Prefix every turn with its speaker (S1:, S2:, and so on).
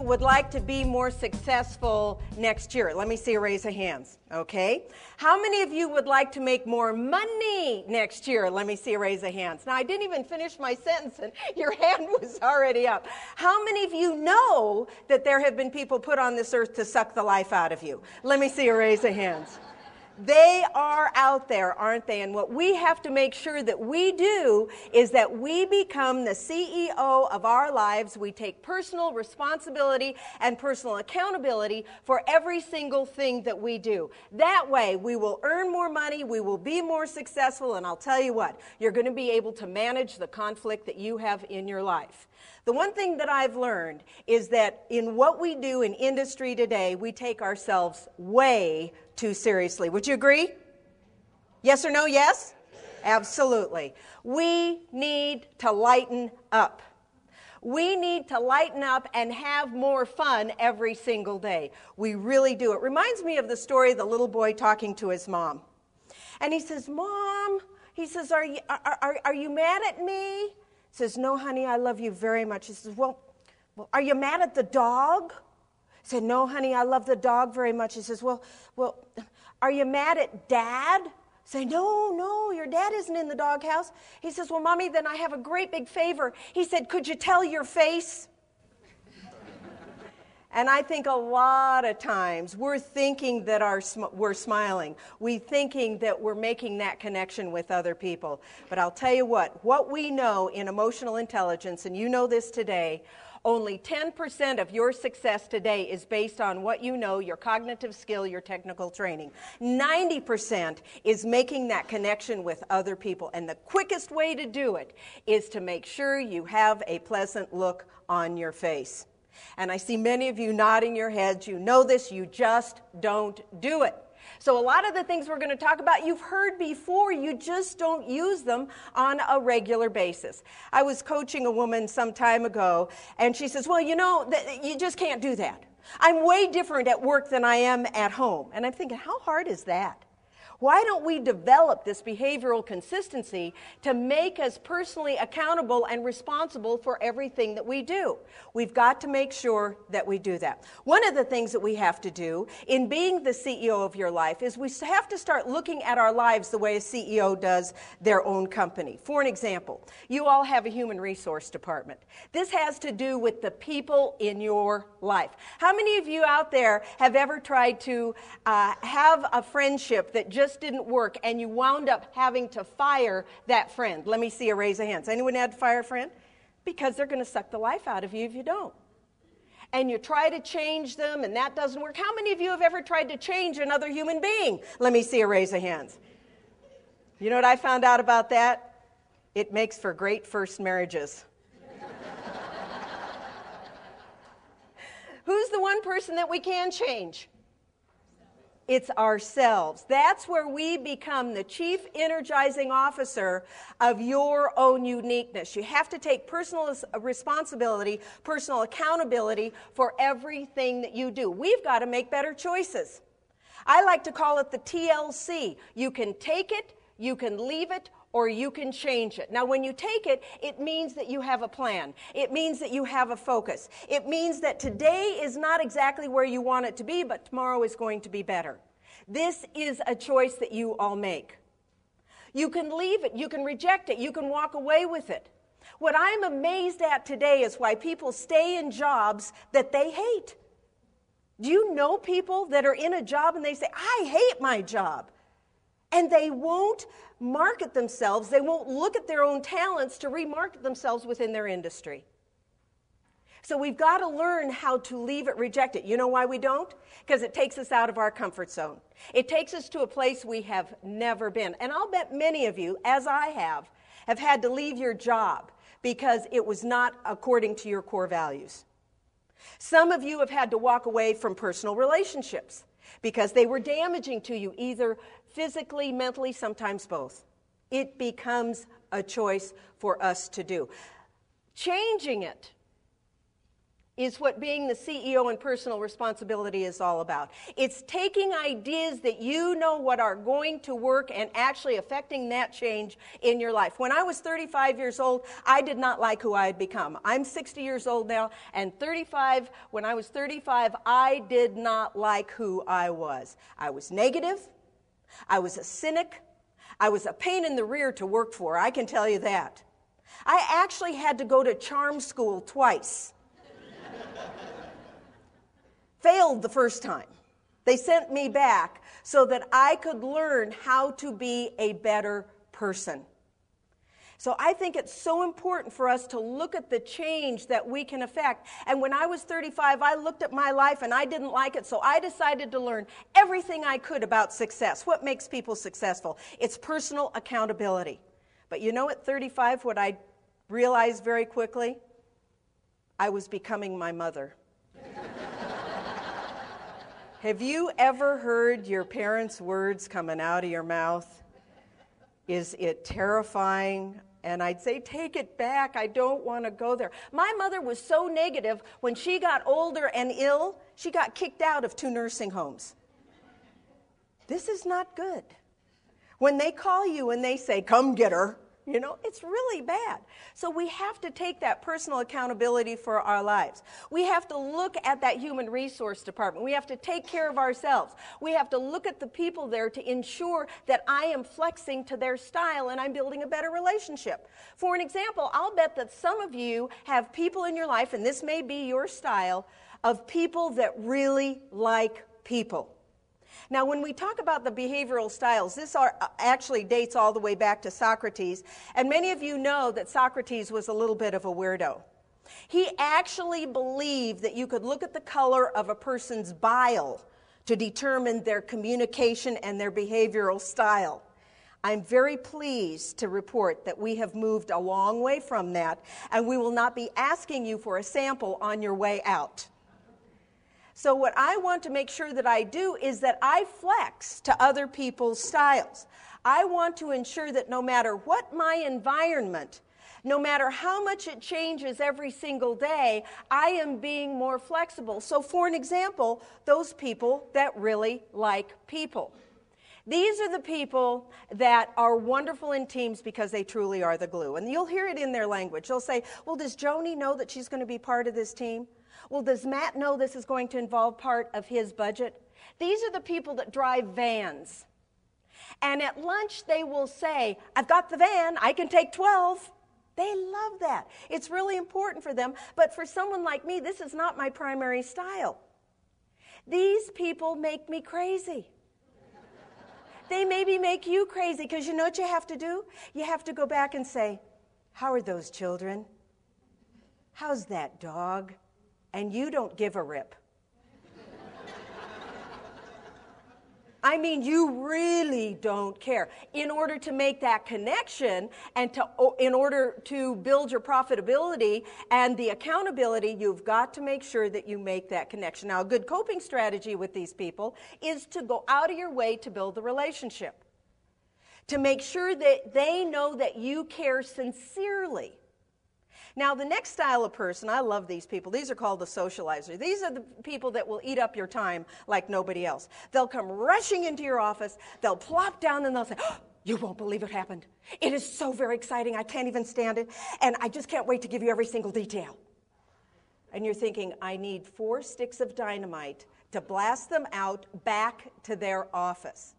S1: would like to be more successful next year? Let me see a raise of hands, okay? How many of you would like to make more money next year? Let me see a raise of hands. Now, I didn't even finish my sentence and your hand was already up. How many of you know that there have been people put on this earth to suck the life out of you? Let me see a raise of hands. They are out there, aren't they? And what we have to make sure that we do is that we become the CEO of our lives. We take personal responsibility and personal accountability for every single thing that we do. That way, we will earn more money, we will be more successful, and I'll tell you what, you're going to be able to manage the conflict that you have in your life. The one thing that I've learned is that in what we do in industry today, we take ourselves way too seriously. Would you agree? Yes or no? Yes? Absolutely. We need to lighten up. We need to lighten up and have more fun every single day. We really do. It reminds me of the story of the little boy talking to his mom. And he says, "Mom," he says, are you mad at me?" Says, "No, honey, I love you very much." He says, well, are you mad at the dog?" He said, "No, honey, I love the dog very much." He says, well, are you mad at Dad?" Say, no, your dad isn't in the doghouse." He says, "Well, Mommy, then I have a great big favor." He said, "Could you tell your face?" And I think a lot of times we're thinking that we're smiling. We're thinking that we're making that connection with other people. But I'll tell you what we know in emotional intelligence, and you know this today, only 10% of your success today is based on what you know, your cognitive skill, your technical training. 90% is making that connection with other people. And the quickest way to do it is to make sure you have a pleasant look on your face. And I see many of you nodding your heads. You know this, you just don't do it. So a lot of the things we're going to talk about, you've heard before, you just don't use them on a regular basis. I was coaching a woman some time ago, and she says, "Well, you know, you just can't do that. I'm way different at work than I am at home." And I'm thinking, how hard is that? Why don't we develop this behavioral consistency to make us personally accountable and responsible for everything that we do? We've got to make sure that we do that. One of the things that we have to do in being the CEO of your life is we have to start looking at our lives the way a CEO does their own company. For an example, you all have a human resource department. This has to do with the people in your life. How many of you out there have ever tried to have a friendship that just didn't work and you wound up having to fire that friend? Let me see a raise of hands. Anyone had to fire a friend? Because they're going to suck the life out of you if you don't. And you try to change them and that doesn't work. How many of you have ever tried to change another human being? Let me see a raise of hands. You know what I found out about that? It makes for great first marriages. Who's the one person that we can change? It's ourselves. That's where we become the chief energizing officer of your own uniqueness. You have to take personal responsibility, personal accountability for everything that you do. We've got to make better choices. I like to call it the TLC. You can take it, you can leave it, or you can change it. Now, when you take it, it means that you have a plan. It means that you have a focus. It means that today is not exactly where you want it to be, but tomorrow is going to be better. This is a choice that you all make. You can leave it. You can reject it. You can walk away with it. What I'm amazed at today is why people stay in jobs that they hate. Do you know people that are in a job and they say, "I hate my job"? And they won't market themselves. They won't look at their own talents to remarket themselves within their industry. So we've got to learn how to leave it, reject it. You know why we don't? Because it takes us out of our comfort zone. It takes us to a place we have never been. And I'll bet many of you, as I have had to leave your job because it was not according to your core values. Some of you have had to walk away from personal relationships because they were damaging to you, either physically, mentally, sometimes both. It becomes a choice for us to do. Changing it is what being the CEO in personal responsibility is all about. It's taking ideas that you know what are going to work and actually affecting that change in your life. When I was 35 years old, I did not like who I had become. I'm 60 years old now, and when I was 35, I did not like who I was. I was negative. I was a cynic. I was a pain in the rear to work for, I can tell you that. I actually had to go to charm school twice. Failed the first time. They sent me back so that I could learn how to be a better person. So I think it's so important for us to look at the change that we can affect. And when I was 35, I looked at my life and I didn't like it, so I decided to learn everything I could about success. What makes people successful? It's personal accountability. But you know, at 35, what I realized very quickly? I was becoming my mother. Have you ever heard your parents' words coming out of your mouth? Is it terrifying? And I'd say, take it back. I don't want to go there. My mother was so negative, when she got older and ill, she got kicked out of 2 nursing homes. This is not good. When they call you and they say, come get her, you know, it's really bad. So we have to take that personal accountability for our lives. We have to look at that human resource department. We have to take care of ourselves. We have to look at the people there to ensure that I am flexing to their style and I'm building a better relationship. For an example, I'll bet that some of you have people in your life, and this may be your style, of people that really like people. Now, when we talk about the behavioral styles, this actually dates all the way back to Socrates, and many of you know that Socrates was a little bit of a weirdo. He actually believed that you could look at the color of a person's bile to determine their communication and their behavioral style. I'm very pleased to report that we have moved a long way from that, and we will not be asking you for a sample on your way out. So what I want to make sure that I do is that I flex to other people's styles. I want to ensure that no matter what my environment, no matter how much it changes every single day, I am being more flexible. So for an example, those people that really like people. These are the people that are wonderful in teams because they truly are the glue. And you'll hear it in their language. They'll say, well, does Joni know that she's going to be part of this team? Well, does Matt know this is going to involve part of his budget? These are the people that drive vans. And at lunch, they will say, I've got the van, I can take 12. They love that. It's really important for them. But for someone like me, this is not my primary style. These people make me crazy. They maybe make you crazy because you know what you have to do? You have to go back and say, how are those children? How's that dog? And you don't give a rip. I mean, you really don't care. In order to make that connection and in order to build your profitability and the accountability, you've got to make sure that you make that connection. Now, a good coping strategy with these people is to go out of your way to build the relationship, to make sure that they know that you care sincerely. Now, the next style of person, I love these people. These are called the socializers. These are the people that will eat up your time like nobody else. They'll come rushing into your office. They'll plop down and they'll say, oh, you won't believe what happened. It is so very exciting. I can't even stand it. And I just can't wait to give you every single detail. And you're thinking, I need 4 sticks of dynamite to blast them out back to their office.